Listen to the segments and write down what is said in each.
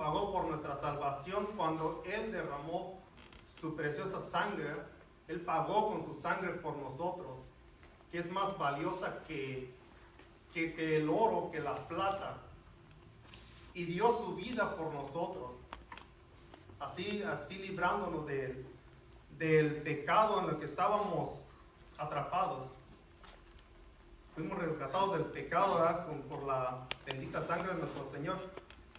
pagó por nuestra salvación cuando Él derramó su preciosa sangre. Él pagó con su sangre por nosotros, que es más valiosa que el oro, que la plata, y dio su vida por nosotros, así librándonos del pecado en el que estábamos atrapados. Fuimos rescatados del pecado, ¿verdad? Por la bendita sangre de nuestro Señor.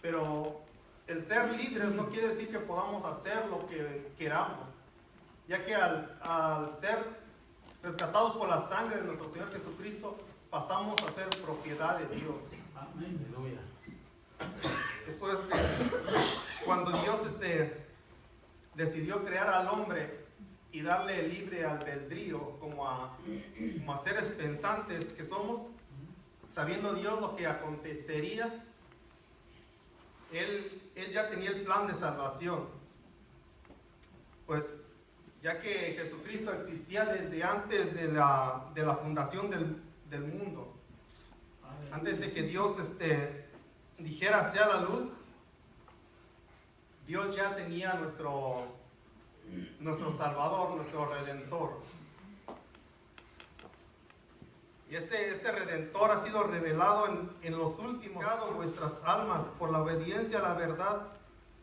Pero el ser libres no quiere decir que podamos hacer lo que queramos, ya que al ser rescatados por la sangre de nuestro Señor Jesucristo, pasamos a ser propiedad de Dios. Amén. Aleluya. Es por eso que cuando Dios decidió crear al hombre y darle libre albedrío como a seres pensantes que somos, sabiendo Dios lo que acontecería, Él ya tenía el plan de salvación. Pues ya que Jesucristo existía desde antes de la fundación del mundo, antes de que Dios dijera sea la luz, Dios ya tenía nuestro Salvador, nuestro Redentor. Y este Redentor ha sido revelado en los últimos días en vuestras almas por la obediencia a la verdad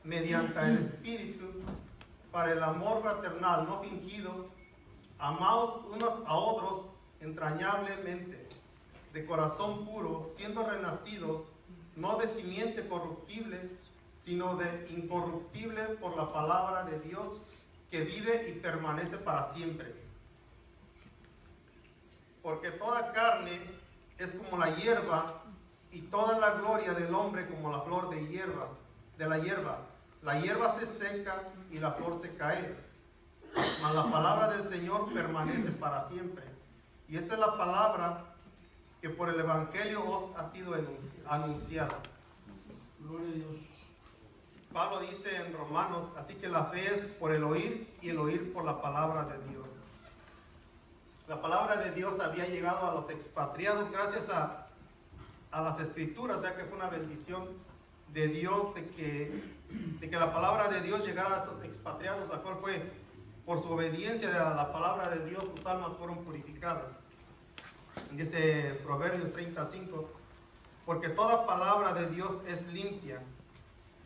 mediante el Espíritu, para el amor fraternal no fingido. Amaos unos a otros entrañablemente, de corazón puro, siendo renacidos, no de simiente corruptible, sino de incorruptible por la palabra de Dios, que vive y permanece para siempre. Porque toda carne es como la hierba, y toda la gloria del hombre como la flor de la hierba. La hierba se seca y la flor se cae, mas la palabra del Señor permanece para siempre. Y esta es la palabra que por el Evangelio os ha sido anunciada. Gloria a Dios. Pablo dice en Romanos, así que la fe es por el oír, y el oír por la palabra de Dios. La palabra de Dios había llegado a los expatriados gracias a las Escrituras, ya que fue una bendición de Dios de que la palabra de Dios llegara a estos expatriados, la cual fue por su obediencia a la palabra de Dios, sus almas fueron purificadas. Dice Proverbios 35, porque toda palabra de Dios es limpia.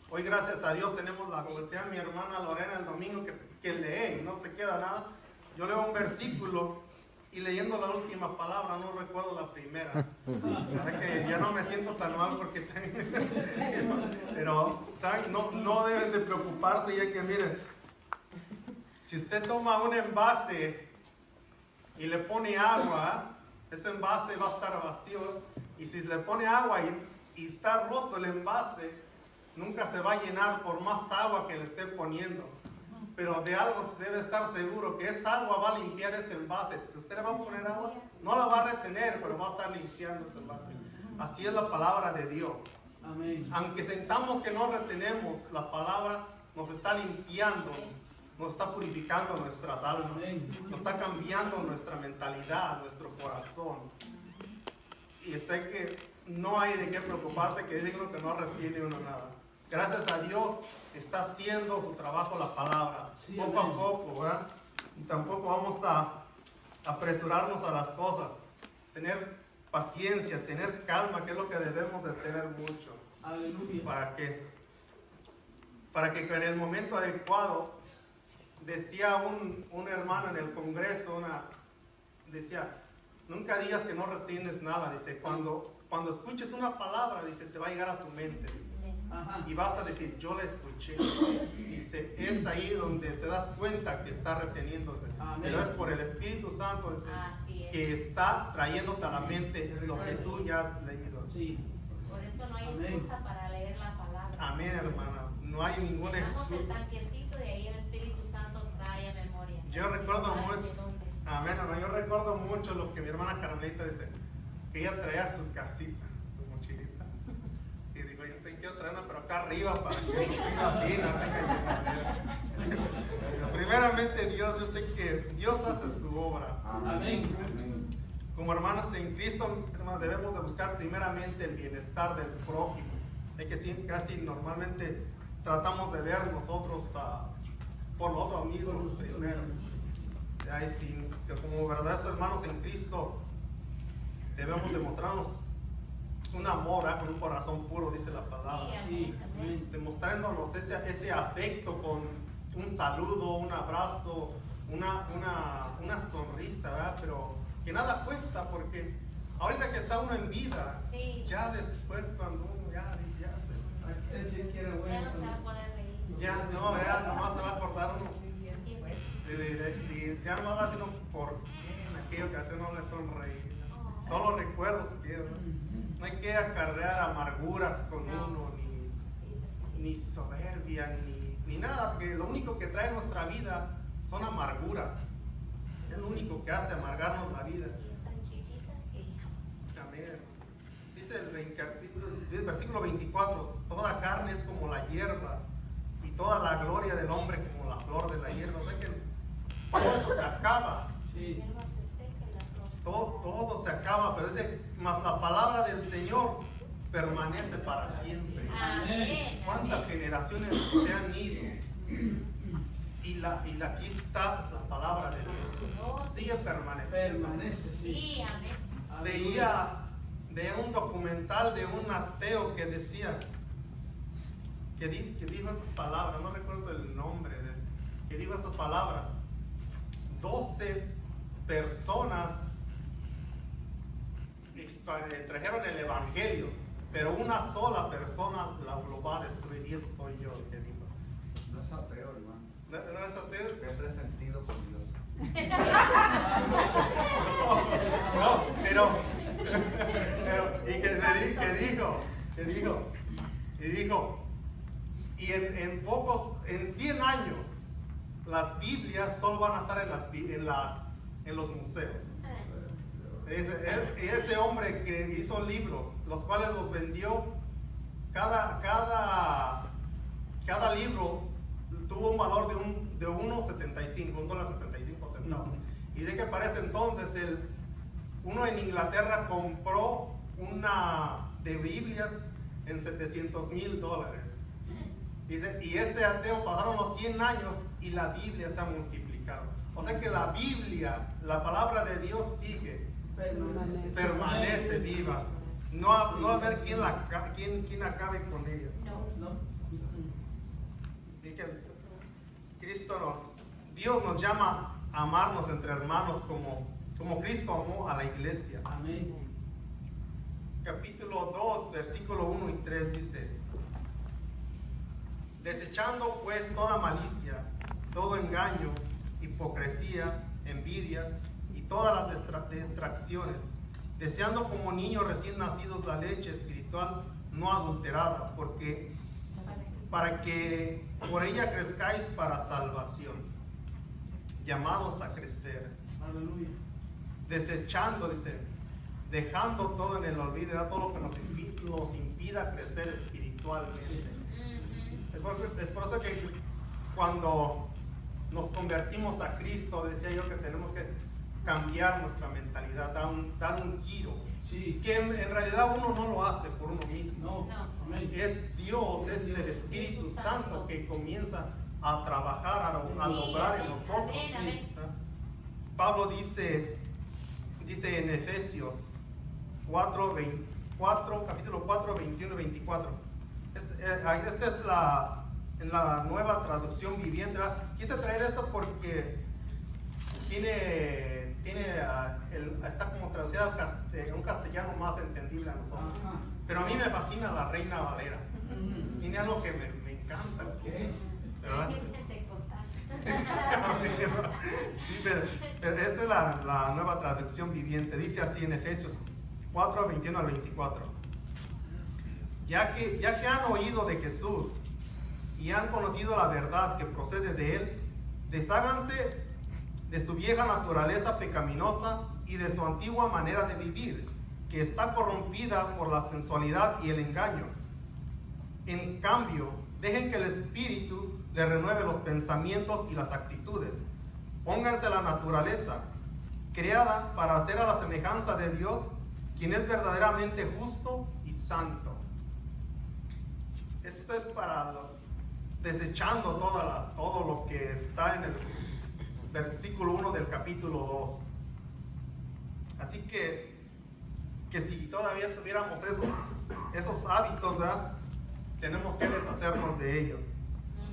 Hoy, gracias a Dios, tenemos como decía mi hermana Lorena el domingo, que lee y no se queda nada. Yo leo un versículo y leyendo la última palabra no recuerdo la primera. O sea que ya no me siento tan mal porque pero no deben de preocuparse, ya que miren, si usted toma un envase y le pone agua, ese envase va a estar vacío, y si le pone agua y está roto el envase, nunca se va a llenar por más agua que le esté poniendo. Pero de algo debe estar seguro, que esa agua va a limpiar ese envase. Usted le va a poner agua, no la va a retener, pero va a estar limpiando ese envase. Así es la palabra de Dios. Amén. Aunque sentamos que no retenemos, la palabra nos está limpiando, nos está purificando nuestras almas, nos está cambiando nuestra mentalidad, nuestro corazón. Y sé que no hay de qué preocuparse, que dice uno que no retiene uno nada. Gracias a Dios está haciendo su trabajo la palabra, sí, poco a poco, ¿verdad? Y tampoco vamos a apresurarnos a las cosas, tener paciencia, tener calma, que es lo que debemos de tener mucho. Aleluya. Para que en el momento adecuado, decía un hermano en el Congreso, decía, nunca digas que no retienes nada, dice, cuando escuches una palabra, dice, te va a llegar a tu mente, dice. Ajá. Y vas a decir, yo la escuché. Dice, es ahí donde te das cuenta que está reteniéndose. Amén. Pero es por el Espíritu Santo, dice, que está trayéndote a la mente lo que tú ya has leído. Sí. Por eso no hay Amén. excusa para leer la palabra. Amén, hermana. No hay ninguna Llenamos el excusa. tanquecito y ahí el Espíritu Santo trae a memoria. Yo recuerdo Ay, mucho. ¿de dónde? Amén, hermano. Yo recuerdo mucho lo que mi hermana Carmelita dice, que ella traía su casita, su mochilita. Y digo, yo quiero traer una, pero acá arriba para que no tenga fina, tenga llenadera. Pero primeramente Dios, yo sé que Dios hace su obra. Amén. Como hermanos en Cristo, hermanos, debemos de buscar primeramente el bienestar del prójimo. Es que sí, casi normalmente tratamos de ver nosotros por nosotros mismos primero. Ahí sí, que como verdaderos hermanos en Cristo debemos demostrarnos un amor, ¿verdad? Con un corazón puro, dice la palabra. Sí, amén, amén. Demostrándonos ese afecto con un saludo, un abrazo, una sonrisa, ¿verdad? Pero que nada cuesta, porque ahorita que está uno en vida, Sí. ya después cuando uno ya dice, ya se... Decir que era Ya no bueno. se va a poder reír. Ya no, ya nomás se va a acordar uno. Sí, pues. Ya nomás va a decir uno, ¿por qué en aquella ocasión no le sonreí? Oh. Solo recuerdos quedan. No hay que acarrear amarguras con No. uno, Sí, pues sí. ni soberbia, ni nada, que lo único que trae nuestra vida son amarguras. Es lo único que hace amargarnos la vida. Y es tan chiquita que... Amén. Dice el versículo 24, toda carne es como la hierba y toda la gloria del hombre como la flor de la hierba. O sea que todo eso se acaba, Sí. Hierba se seca y la flor. todo se acaba, pero dice, mas la palabra del Señor permanece para siempre. Amén. ¿Cuántas Amén. generaciones se han ido? Y aquí está la palabra de Dios. Oh, sí. Sigue permaneciendo. Permanece, sí. Sí, amén. Veía un documental de un ateo que decía, que dijo estas palabras, no recuerdo el nombre, que dijo estas palabras. 12 personas trajeron el evangelio, pero una sola persona lo va a destruir, y eso soy yo el que dijo. No es ateo, hermano. ¿No es ateo? Es resentido con Dios. No, pero y dijo, y en 100 años, las Biblias solo van a estar en los museos. Ese hombre que hizo libros, los cuales los vendió, cada libro tuvo un valor de $1.75 $1.75. Y de que para ese entonces uno en Inglaterra compró una de Biblias en $700,000. Dice, y ese ateo pasaron los 100 años y la Biblia se ha multiplicado. O sea que la Biblia, la palabra de Dios sigue, permanece viva. No va a haber quien acabe con ella. No. Y que Dios nos llama a amarnos entre hermanos como Cristo amó a la iglesia. Amén. Capítulo 2, versículo 1 y 3 dice: desechando pues toda malicia, todo engaño, hipocresía, envidias y todas las detracciones, deseando como niños recién nacidos la leche espiritual no adulterada, para que por ella crezcáis para salvación, llamados a crecer, Aleluya. desechando, dice, dejando todo en el olvido, todo lo que nos impida crecer espiritualmente. Es por eso que cuando nos convertimos a Cristo, decía yo que tenemos que cambiar nuestra mentalidad, dar un giro, Sí. que en realidad uno no lo hace por uno mismo. No. No. Amén. Es Dios, es el Espíritu Santo que comienza a trabajar, a lograr en nosotros. Amén, amén. Pablo dice en Efesios capítulo 4, 21 y 24. Esta es la nueva traducción viviente, ¿verdad? Quise traer esto porque está como traducida a un castellano más entendible a nosotros. Ajá. Pero a mí me fascina la Reina Valera. Ujú. Tiene algo que me encanta. Ok. ¿Verdad? Es pentecostal. Sí, pero esta es la nueva traducción viviente. Dice así en Efesios 4, 21 al 24. Ya que han oído de Jesús y han conocido la verdad que procede de él, desháganse de su vieja naturaleza pecaminosa y de su antigua manera de vivir, que está corrompida por la sensualidad y el engaño. En cambio, dejen que el Espíritu les renueve los pensamientos y las actitudes. Pónganse la naturaleza creada para hacer a la semejanza de Dios, quien es verdaderamente justo y santo. Esto es para desechando todo lo que está en el versículo 1 del capítulo 2. Así que si todavía tuviéramos esos hábitos, ¿verdad? Tenemos que deshacernos de ellos.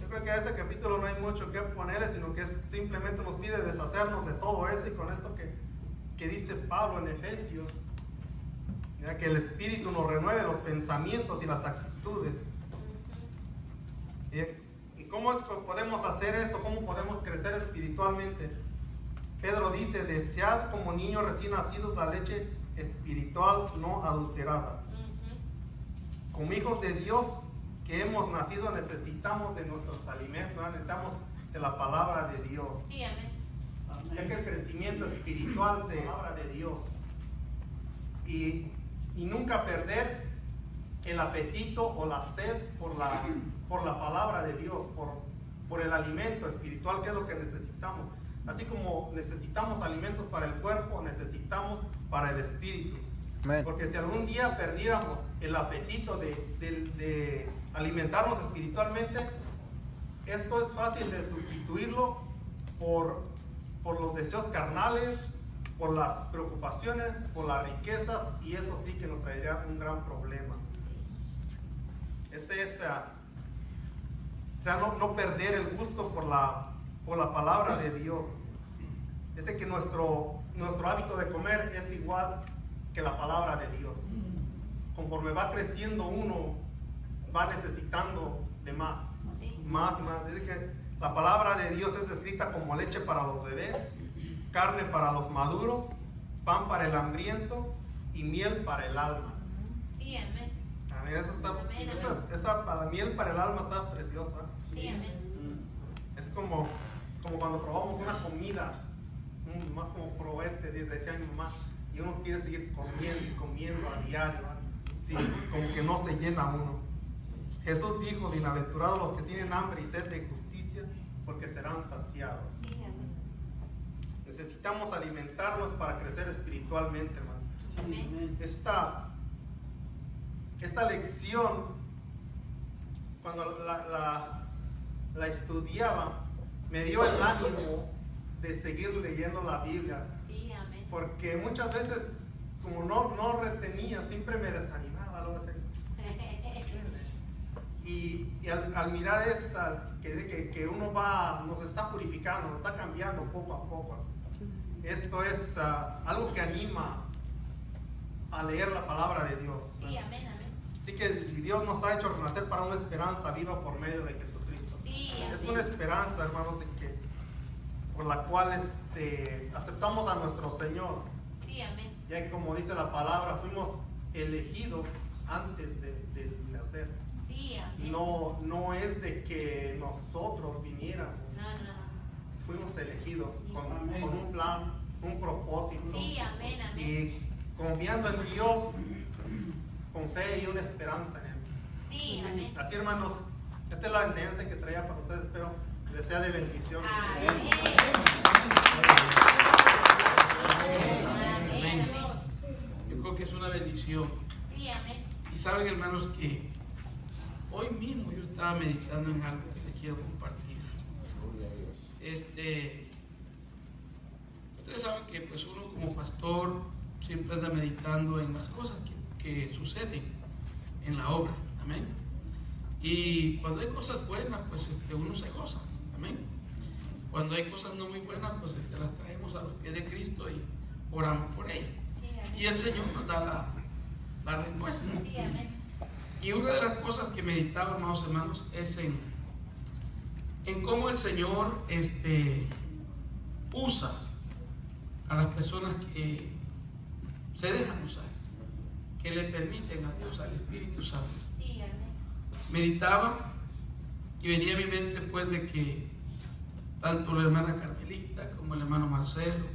Yo creo que a ese capítulo no hay mucho que ponerle, sino que simplemente nos pide deshacernos de todo eso, y con esto que dice Pablo en Efesios, ¿ya? Que el Espíritu nos renueve los pensamientos y las actitudes. ¿Y cómo es que podemos hacer eso? ¿Cómo podemos crecer espiritualmente? Pedro dice: desead como niños recién nacidos la leche espiritual no adulterada. Como hijos de Dios que hemos nacido, necesitamos de nuestros alimentos, ¿no? Necesitamos de la palabra de Dios. Sí, amén. Ya que el crecimiento espiritual se habla de Dios. Y nunca perder el apetito o la sed por la palabra de Dios, por el alimento espiritual, que es lo que necesitamos. Así como necesitamos alimentos para el cuerpo, necesitamos para el espíritu. Amén. Porque si algún día perdiéramos el apetito de alimentarnos espiritualmente, esto es fácil de sustituirlo por los deseos carnales, por las preocupaciones, por las riquezas, y eso sí que nos traería un gran problema. No perder el gusto por la palabra de Dios. Que nuestro hábito de comer es igual que la palabra de Dios. Conforme va creciendo uno, va necesitando de más. Sí. Más. Dice que la palabra de Dios es descrita como leche para los bebés, carne para los maduros, pan para el hambriento y miel para el alma. Sí, amén. Amén. Eso está, Amén. la miel para el alma está preciosa. Sí, amén. Es como cuando probamos una comida, más como probete, decía mi mamá, y uno quiere seguir comiendo a diario, ¿verdad? Sí, como que no se llena uno. Jesús dijo: bienaventurados los que tienen hambre y sed de justicia, porque serán saciados. Sí, amén. Necesitamos alimentarnos para crecer espiritualmente, hermano. Amén. Esta lección, cuando la estudiaba, me dio el ánimo de seguir leyendo la Biblia, Sí, amén. porque muchas veces, como no retenía, siempre me desanimaba, algo así. Y al mirar que uno nos está purificando, nos está cambiando poco a poco. Esto es algo que anima a leer la palabra de Dios. Sí, amén, amén. Así que Dios nos ha hecho renacer para una esperanza viva por medio de Jesucristo. Sí, Es amén. una esperanza, hermanos, por la cual aceptamos a nuestro Señor, Sí, amén. ya que, como dice la palabra, fuimos elegidos antes de nacer. Sí, amén. No es de que nosotros viniéramos. No. Fuimos elegidos con Amén. un plan, un propósito. Sí, amén, amén. Y confiando en Dios, con fe y una esperanza en Él. Sí, amén. Así, hermanos, esta es la enseñanza que traía para ustedes. Espero les sea de bendición. Amén. Amén, amén. Yo creo que es una bendición. Sí, amén. Y saben, hermanos, que hoy mismo yo estaba meditando en algo que les quiero compartir. Ustedes saben que pues uno como pastor siempre anda meditando en las cosas que suceden en la obra. Amén. Y cuando hay cosas buenas, pues uno se goza. Amén. Cuando hay cosas no muy buenas, pues las traemos a los pies de Cristo y oramos por ellas. Sí, amén. Y el Señor nos da la respuesta. Sí, amén. Y una de las cosas que meditaba, amados hermanos, es en cómo el Señor usa a las personas que se dejan usar, que le permiten a Dios, al Espíritu Santo. Sí, amén. Meditaba y venía a mi mente pues de que tanto la hermana Carmelita como el hermano Marcelo,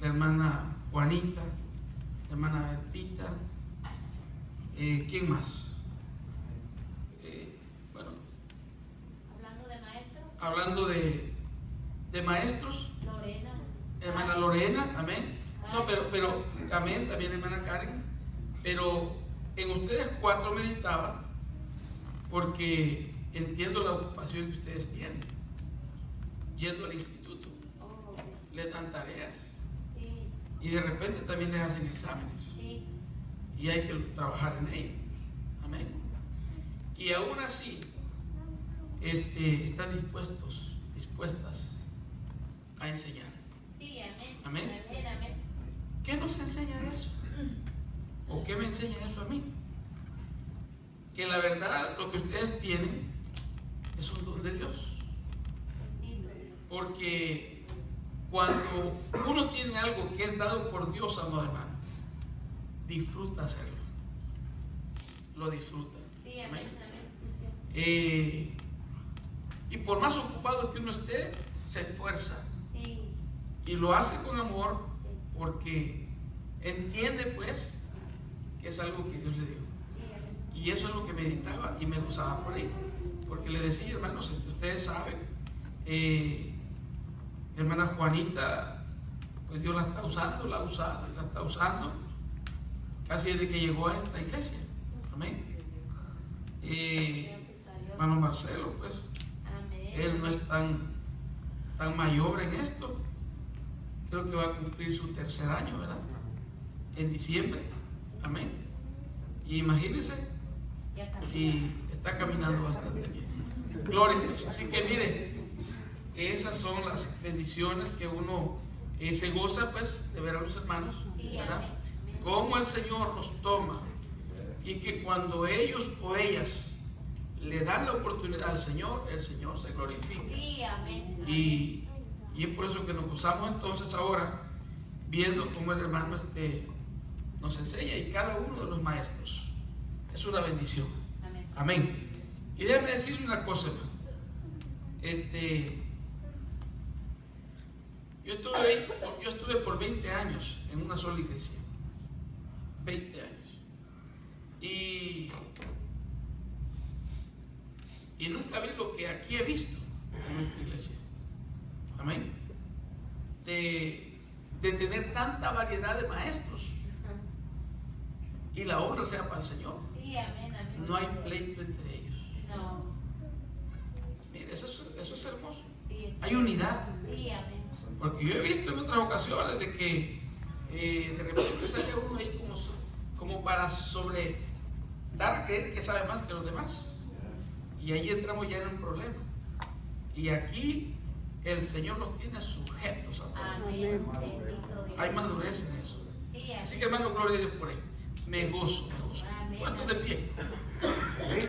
la hermana Juanita, la hermana Bertita, ¿quién más? Hablando de maestros, Hablando de maestros, Lorena. hermana Lorena, amén. No, pero amén, también hermana Karen. Pero en ustedes cuatro meditaba porque entiendo la ocupación que ustedes tienen. Yendo al instituto, Oh, les dan tareas sí, y de repente también les hacen exámenes sí. y hay que trabajar en ello. Amén. Y aún así, están dispuestas a enseñar. Sí, amén. Amén. Amén, amén. ¿Qué nos enseña eso? ¿O qué me enseña eso a mí? Que la verdad, lo que ustedes tienen es un don de Dios. Bendito Dios. Porque cuando uno tiene algo que es dado por Dios, amado hermano, disfruta hacerlo. Lo disfruta. Sí, Amén. amén, amén. Sí, Y por más ocupado que uno esté, se esfuerza. sí. Y lo hace con amor porque entiende pues que es algo que Dios le dio. Sí, amén. Y eso es lo que meditaba y me gozaba por ahí. Porque le decía, hermanos, ustedes saben, hermana Juanita, pues Dios la está usando, la ha usado y la está usando casi desde que llegó a esta iglesia. Amén. Gracias a Dios. Hermano Marcelo, pues Amén. él no es tan mayor en esto. Creo que va a cumplir su 3er año, ¿verdad? En diciembre. Amén. Y imagínense, Ya cambió. y está caminando bastante bien. Gloria a Dios. Así que mire, esas son las bendiciones que uno se goza pues de ver a los hermanos, Sí, ¿verdad? amén. Amén. Cómo el Señor los toma y que cuando ellos o ellas le dan la oportunidad al Señor, el Señor se glorifica. Sí, amén. Y es por eso que nos gozamos entonces ahora viendo cómo el hermano nos enseña, y cada uno de los maestros es una bendición. Amén. Amén. Y déjame decirle una cosa, hermano. Yo estuve por 20 años en una sola iglesia. 20 años. Y nunca vi lo que aquí he visto en nuestra iglesia. Amén. De tener tanta variedad de maestros y la honra sea para el Señor. Sí, amén, amén. No hay pleito entre ellos. No. Mire, eso es hermoso. Sí, Hay unidad. sí, amén. Porque yo he visto en otras ocasiones de que de repente sale uno ahí como para dar a creer que sabe más que los demás. Y ahí entramos ya en un problema. Y aquí el Señor los tiene sujetos a todos. Amén. Bendito Dios. Hay madurez en eso. Sí, Así amén. que hermano, gloria a Dios por ahí. Me gozo. Amén. Puestos de pie.